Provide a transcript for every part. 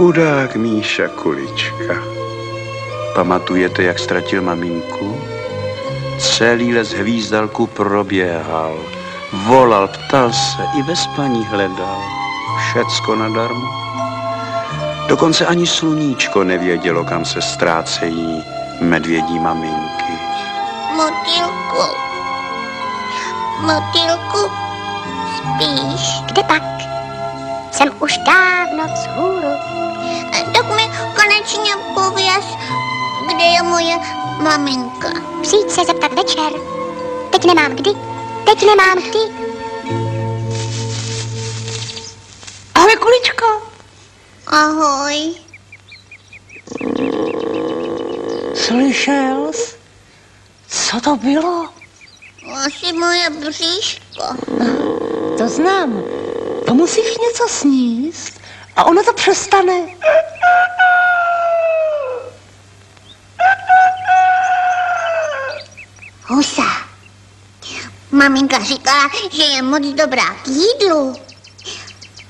Chudák Míša Kulička. Pamatujete, jak ztratil maminku? Celý les hvízdalku proběhal. Volal, ptal se, i ve spaní hledal. Všecko nadarmo. Dokonce ani sluníčko nevědělo, kam se ztrácejí medvědí maminky. Motýlku. Motýlku, spíš? Kde pak? Jsem už dávno vzhůru. Tak mi konečně pověz, kde je moje maminka. Přijď se zeptat večer. Teď nemám kdy. Ahoj, Kuličko. Ahoj. Slyšel jsi? Co to bylo? Asi moje bříško. To znám. To musíš něco sníst a ono to přestane. Husa. Maminka říkala, že je moc dobrá k jídlu.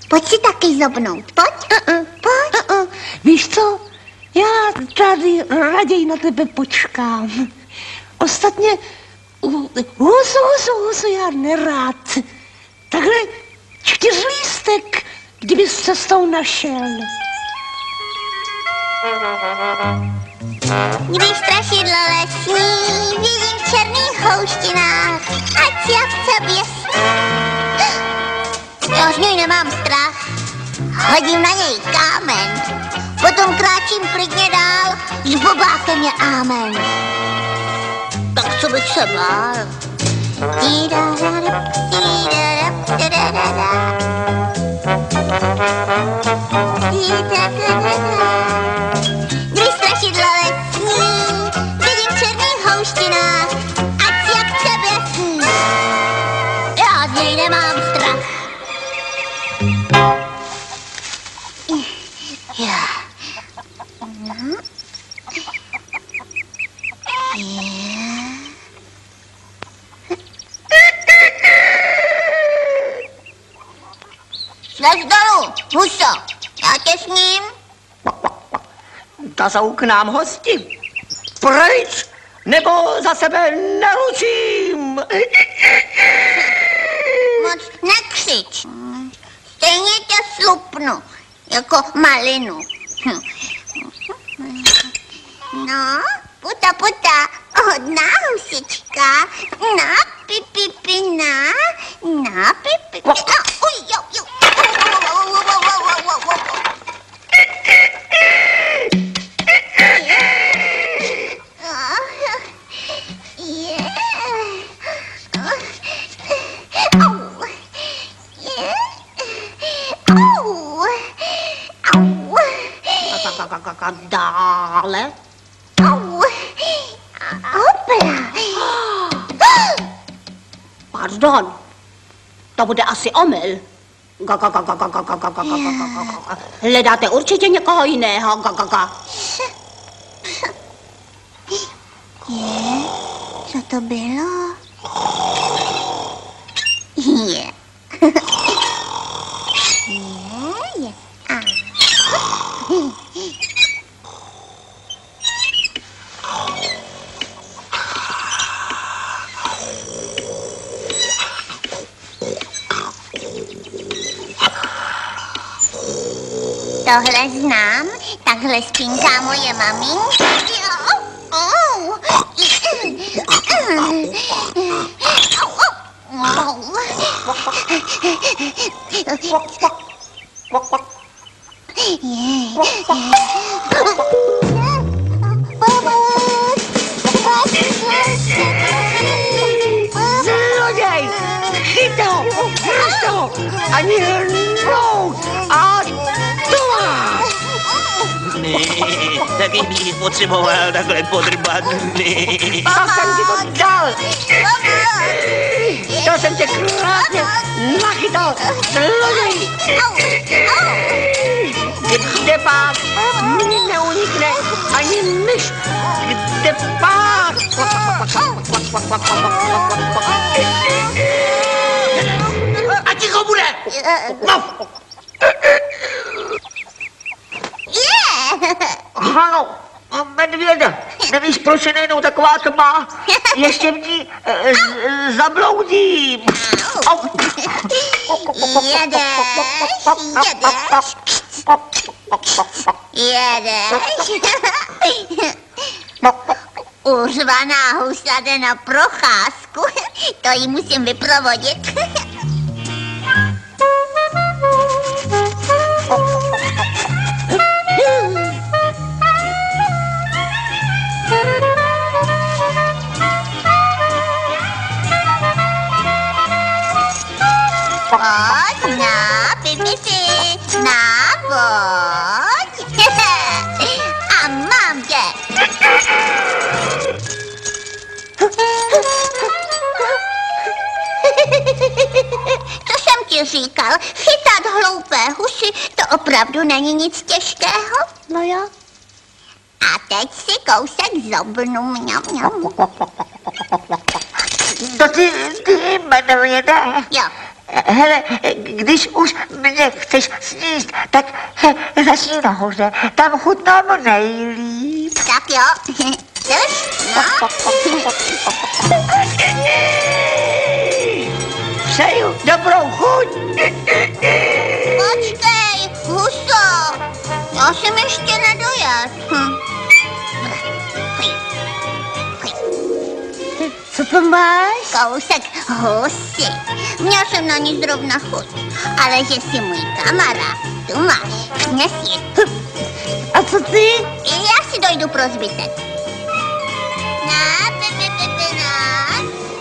Pojď si taky zobnout, pojď. Pojď. Víš co? Já tady raději na tebe počkám. Ostatně husu já nerád. Takhle 4 lístek, kdybys cestou našel. Když strašidlo lesní, vidím v černých houštinách, ať si jak chce běsní. Já z něj nemám strach, hodím na něj kámen, potom kráčím klidně dál, s bobákem je amen. Tak co bych se bál? Když strašidlo lesní, vidím v černých houštinách, ať si jak chce běsní. Já z něj nemám strach. Slez dolů, huso, já tě s ním. To jsou k nám hosti. Pryč, nebo za sebe neručím. Moc nekřič. Stejně tě slupnu, jako malinu. No, puta, hodná husička. Na, pipi, na, pipi. Uj, jo. Dále. Hopla. Pardon, to bude asi omyl. Hledáte určitě někoho jiného. Co to bylo? Je. Tohle znám, takhle spínká moje maminka. Zloděj! Chyť ho! Drž toho! Ani hnout! A to máš! Taky bych potřeboval takhle podrbat. Tak jsem ti to dal! To jsem tě krásně nachytal! Zloděj! Kde pak mi neunikne ani myš? Kde pak? A ticho bude! No. Halo, medvěda, nevíš, proč je nejenom taková tma? Ještě v ní zabloudím. Jedeš. Uřvaná husa jde na procházku, to jí musím vyprovodit. Pojď, pojď. A mám tě. Co jsem ti říkal? Chytat hloupé husy, to opravdu není nic těžkého. No jo. A teď si kousek zobnu, mňam, mňam. To ty medvěde. Jo. Hele, když už mě chceš sníst, tak začni nahoře, tam chutnám nejlíp. Tak jo. Drž, no. Přeju dobrou chuť. Počkej, huso. Já jsem ještě nedojet. Co to máš? Kousek husy. Měl jsem na ní zrovna chuť. Ale že jsi můj kamarád, tu máš. Nesni. A co ty? Já si dojdu pro zbytek. Na, pi, pi, pi, pi, na.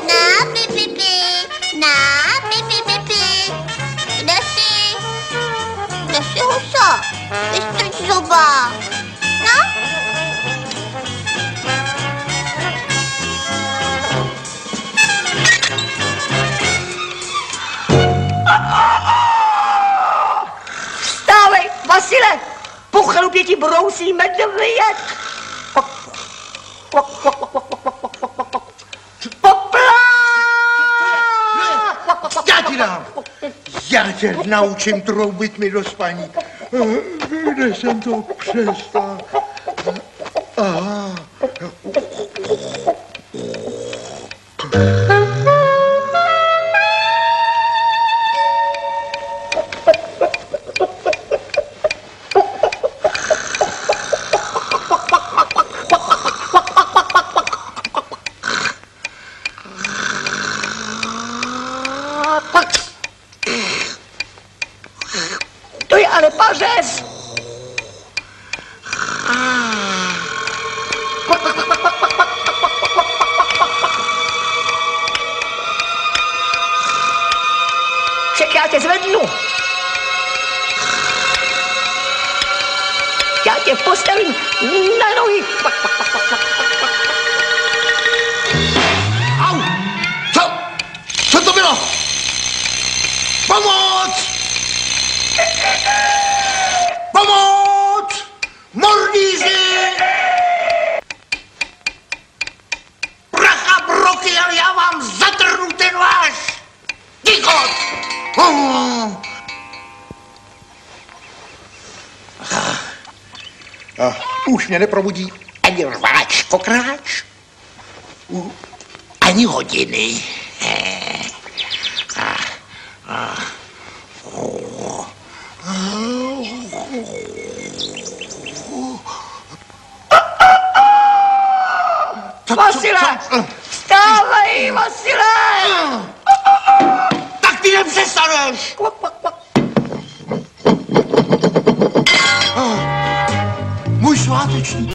Na, pi, pi, pi. Na, pi, pi, pi, pi. Kde jsi? Kde jsi, huso? Vystrč zuba. No? Vstávej, Vasile! Po chalupě ti brousí medvěd! Já ti dám! Já tě naučím troubit mi do spaní. Kde jsem to přestal? Aha. To je ale pařez! Však já tě zvednu. Já tě postavím na nohy. Au! Co to bylo? Pomoc! Pomoc! Mordíři! Pracha broky, ale já vám zatrhnu ten váš dikot! Už mě neprobudí ani rváč pokráč, ani hodiny. Vasile! Vstávej, Vasile! Tak ty nepřestaneš! Můj sváteční